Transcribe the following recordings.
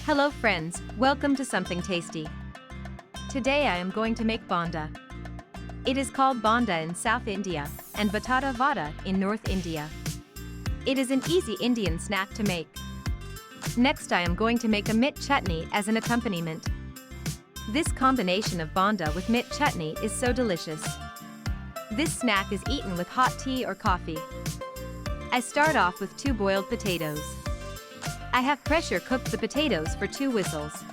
Hello friends, welcome to something tasty. Today I am going to make bonda. It is called bonda in South India and Batata Vada in North India. It is an easy Indian snack to make. Next I am going to make a mint chutney as an accompaniment. This combination of bonda with mint chutney is so delicious. This snack is eaten with hot tea or coffee. I start off with 2 boiled potatoes. I have pressure cooked the potatoes for 2 whistles.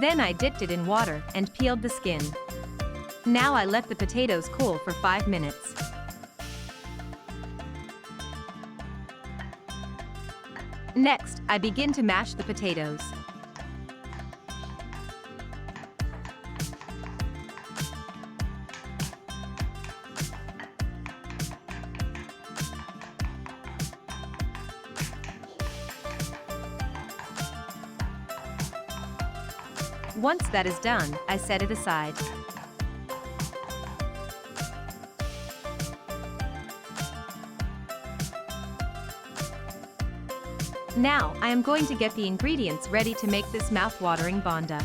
Then I dipped it in water and peeled the skin. Now I let the potatoes cool for 5 minutes. Next, I begin to mash the potatoes. Once that is done, I set it aside. Now, I am going to get the ingredients ready to make this mouth-watering bonda.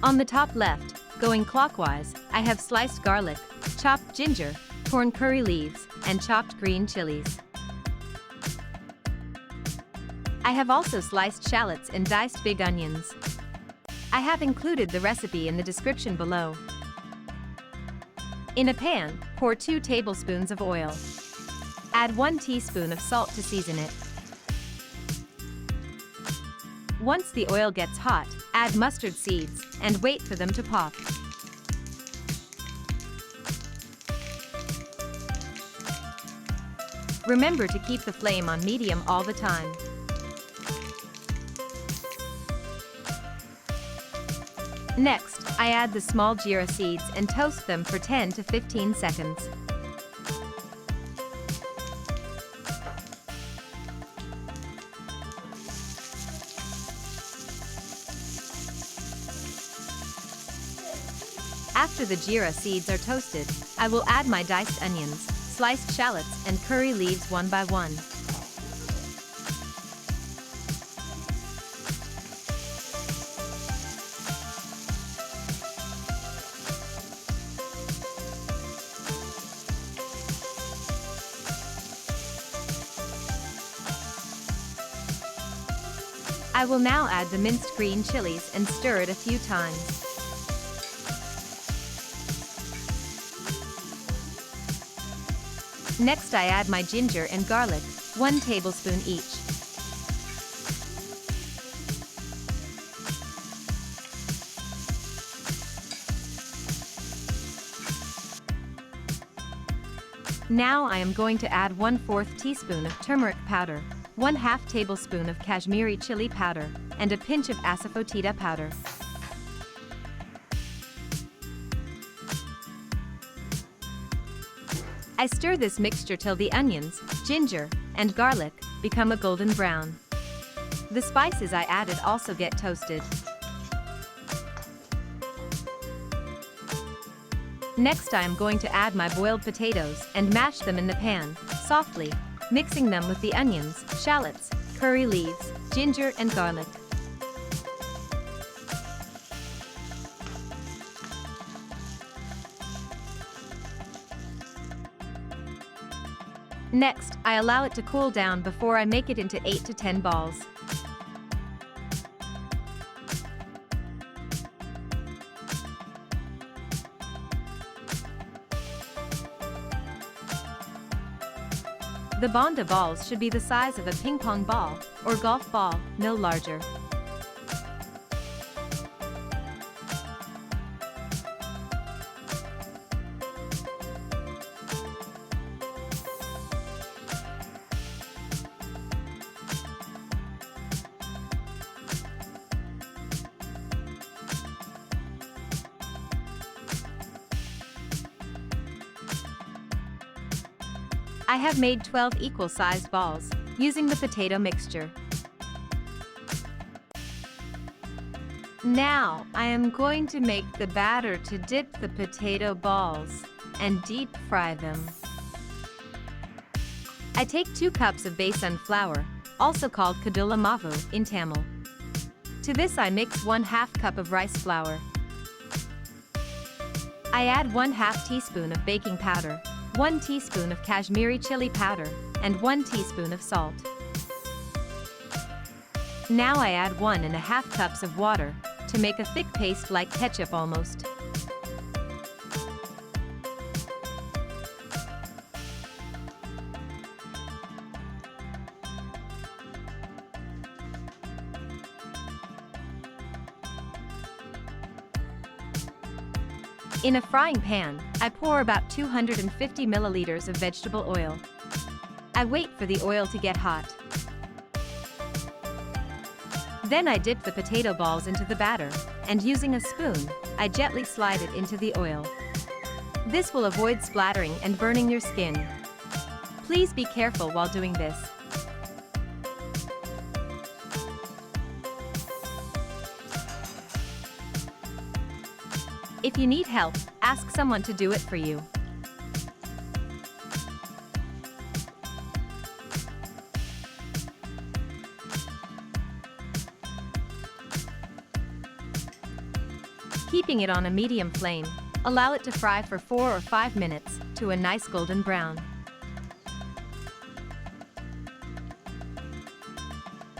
On the top left, going clockwise, I have sliced garlic, chopped ginger, torn curry leaves, and chopped green chilies. I have also sliced shallots and diced big onions. I have included the recipe in the description below. In a pan, pour 2 tablespoons of oil. Add 1 teaspoon of salt to season it. Once the oil gets hot, add mustard seeds and wait for them to pop. Remember to keep the flame on medium all the time. Next, I add the small jeera seeds and toast them for 10 to 15 seconds. After the jeera seeds are toasted, I will add my diced onions, sliced shallots, and curry leaves one by one. I will now add the minced green chilies and stir it a few times. Next I add my ginger and garlic, 1 tablespoon each. Now I am going to add 1/4 teaspoon of turmeric powder, 1/2 tablespoon of KASHMIRI chili powder, and a pinch of asafoetida powder. I stir this mixture till the onions, ginger, and garlic become a golden brown. The spices I added also get toasted. Next I am going to add my boiled potatoes and mash them in the pan, softly, mixing them with the onions, shallots, curry leaves, ginger, and garlic. Next, I allow it to cool down before I make it into 8 to 10 balls. The bonda balls should be the size of a ping pong ball or golf ball, no larger. I have made 12 equal-sized balls, using the potato mixture. Now, I am going to make the batter to dip the potato balls and deep fry them. I take 2 cups of besan flour, also called kadula mavu in Tamil. To this I mix 1/2 cup of rice flour. I add 1/2 teaspoon of baking powder, 1 teaspoon of Kashmiri chili powder, and 1 teaspoon of salt. Now I add 1½ cups of water to make a thick paste like ketchup almost. In a frying pan, I pour about 250 milliliters of vegetable oil. I wait for the oil to get hot. Then I dip the potato balls into the batter, and using a spoon, I gently slide it into the oil. This will avoid splattering and burning your skin. Please be careful while doing this. If you need help, ask someone to do it for you. Keeping it on a medium flame, allow it to fry for 4 or 5 minutes to a nice golden brown.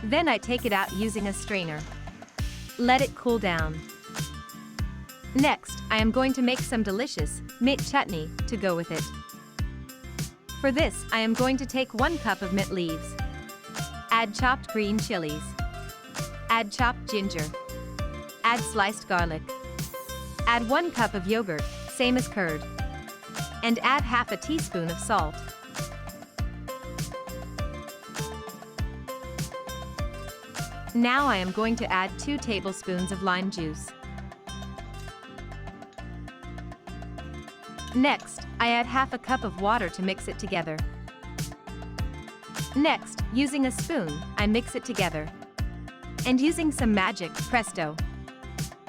Then I take it out using a strainer. Let it cool down. Next, I am going to make some delicious mint chutney to go with it. For this, I am going to take 1 cup of mint leaves. Add chopped green chilies. Add chopped ginger. Add sliced garlic. Add 1 cup of yogurt, same as curd. And add half a teaspoon of salt. Now I am going to add 2 tablespoons of lime juice. Next, I add half a cup of water to mix it together. Next, using a spoon, I mix it together. And using some magic, presto!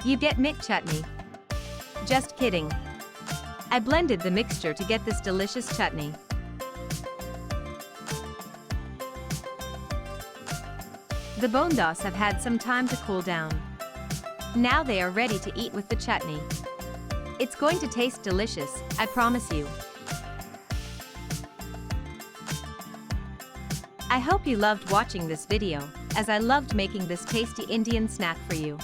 You get mint chutney. Just kidding. I blended the mixture to get this delicious chutney. The bondas have had some time to cool down. Now they are ready to eat with the chutney. It's going to taste delicious, I promise you. I hope you loved watching this video, as I loved making this tasty Indian snack for you.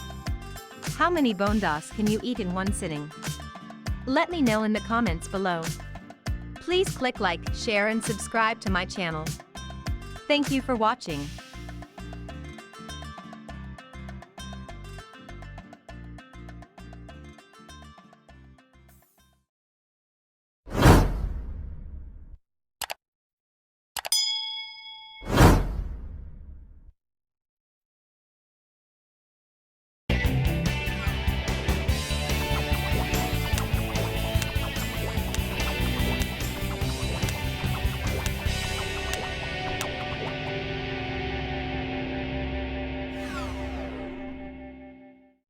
How many bondas can you eat in one sitting? Let me know in the comments below. Please click like, share and subscribe to my channel. Thank you for watching.